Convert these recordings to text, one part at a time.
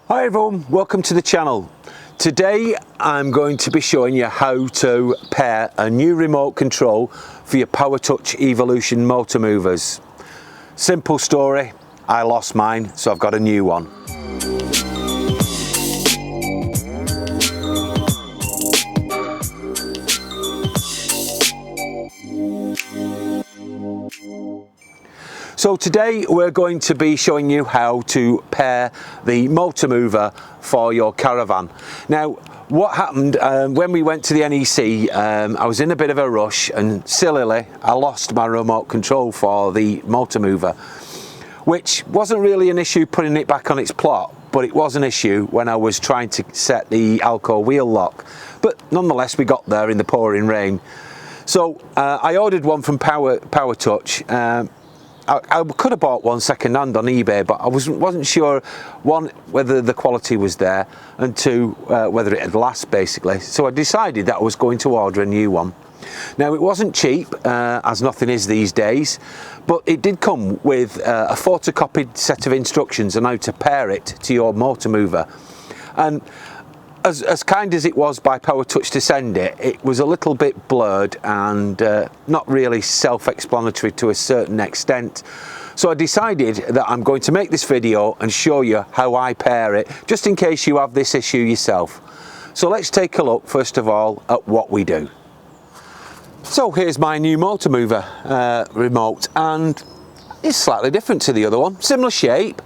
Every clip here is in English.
Hi everyone, welcome to the channel. Today I'm going to be showing you how to pair a new remote control for your Powrtouch Evolution Motormovers. Simple story, I lost mine, so I've got a new one. So today we're going to be showing you how to pair the Motormover for your Caravan. Now what happened when we went to the NEC, I was in a bit of a rush and sillily I lost my remote control for the Motormover, which wasn't really an issue putting it back on its plot, but it was an issue when I was trying to set the Alco wheel lock. But nonetheless we got there in the pouring rain. So I ordered one from Powrtouch. I could have bought one second hand on eBay, but I wasn't sure, one, whether the quality was there, and two, whether it had last basically. So I decided that I was going to order a new one. Now it wasn't cheap, as nothing is these days, but it did come with a photocopied set of instructions on how to pair it to your Motormover. And as kind as it was by Powrtouch to send it, it was a little bit blurred and not really self-explanatory to a certain extent. So I decided that I'm going to make this video and show you how I pair it, just in case you have this issue yourself. So let's take a look first of all at what we do. So here's my new Motormover remote, and it's slightly different to the other one, similar shape.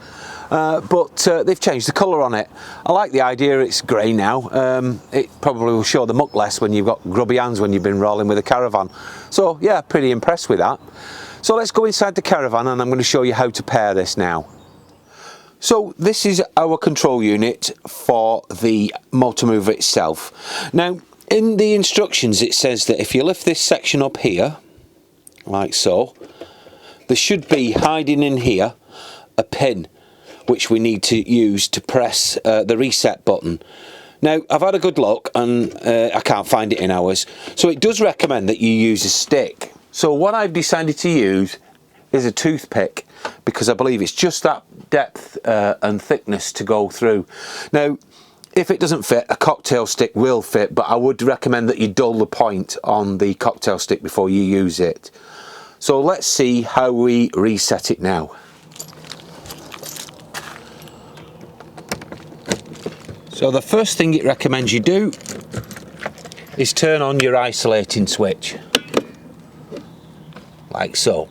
But they've changed the colour on it. I like the idea it's grey now. It probably will show the muck less when you've got grubby hands when you've been rolling with a Caravan. So yeah, pretty impressed with that. So let's go inside the Caravan and I'm going to show you how to pair this now. So this is our control unit for the Motormover itself. Now in the instructions it says that if you lift this section up here, like so, there should be hiding in here a pin which we need to use to press the reset button. Now I've had a good look and I can't find it in ours, so it does recommend that you use a stick. So what I've decided to use is a toothpick, because I believe it's just that depth and thickness to go through. Now if it doesn't fit, a cocktail stick will fit, but I would recommend that you dull the point on the cocktail stick before you use it. So let's see how we reset it now. So the first thing it recommends you do is turn on your isolating switch, like so.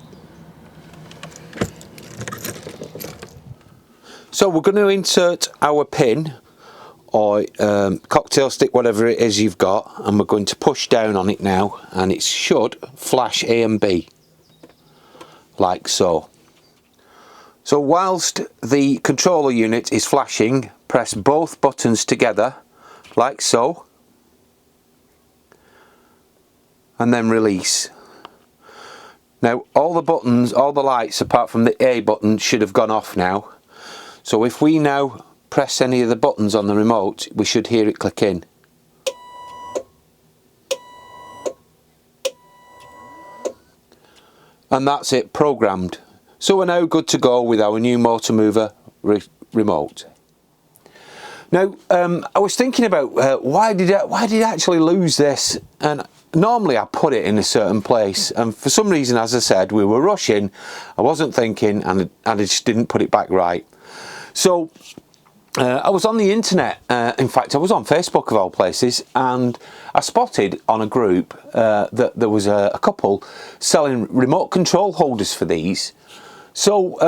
So we're going to insert our pin or cocktail stick, whatever it is you've got, and we're going to push down on it now, and it should flash A and B, like so. So whilst the controller unit is flashing, press both buttons together, like so, and then release. Now all the buttons, all the lights apart from the A button should have gone off now. So if we now press any of the buttons on the remote, we should hear it click in. And that's it, programmed. So we're now good to go with our new Motormover remote. Now I was thinking about why did I actually lose this, and normally I put it in a certain place, and for some reason, as I said, we were rushing, I wasn't thinking, and I just didn't put it back right. So I was on the internet, in fact I was on Facebook of all places, and I spotted on a group that there was a couple selling remote control holders for these. So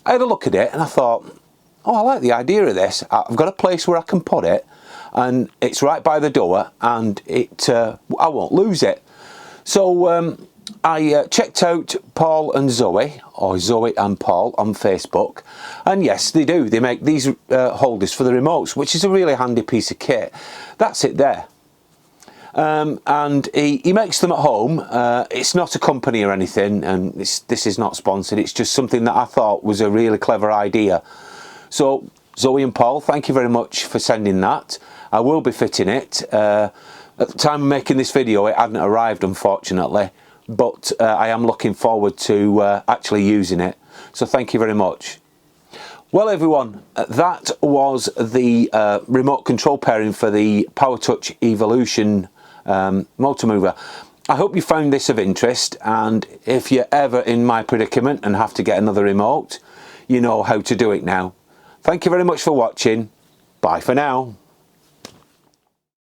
I had a look at it and I thought, oh, I like the idea of this. I've got a place where I can put it, and it's right by the door, and I won't lose it. So I checked out Paul and Zoe, or Zoe and Paul, on Facebook, and yes, they do. They make these holders for the remotes, which is a really handy piece of kit. That's it there. And he makes them at home. It's not a company or anything, and this is not sponsored. It's just something that I thought was a really clever idea. So Zoe and Paul, thank you very much for sending that. I will be fitting it. At the time of making this video it hadn't arrived, unfortunately, but I am looking forward to actually using it, so thank you very much. Well everyone, that was the remote control pairing for the Powrtouch Evolution Motormover. I hope you found this of interest, and if you're ever in my predicament and have to get another remote, you know how to do it now. Thank you very much for watching. Bye for now.